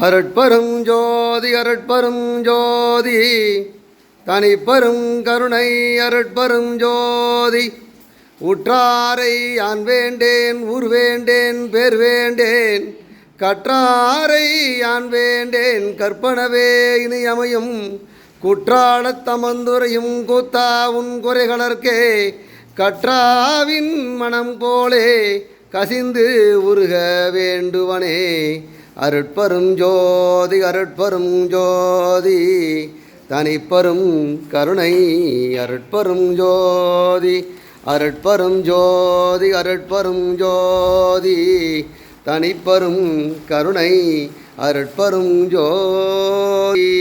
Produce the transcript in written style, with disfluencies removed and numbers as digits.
அருட்பெரும் ஜோதி அருட்பெரும் ஜோதி தனிப்பெரும் கருணை அருட்பெரும் ஜோதி உற்றாரை யான் வேண்டேன் ஊர் வேண்டேன் பேர் வேண்டேன் கற்றாரை யான் வேண்டேன் கற்பனவே இனி அமையும் குற்றாலத் தமந்துரையும் கூத்தா உன் குறைகளற்கே கற்றாவின் மனம் போலே கசிந்து உருக வேண்டுவனே. அருட்பெரும் ஜோதி அருட்பெரும் ஜோதி தனிப்பெரும் கருணை அருட்பெரும் ஜோதி அருட்பெரும் ஜோதி அருட்பெரும் ஜோதி தனிப்பெரும் கருணை அருட்பெரும் ஜோதி.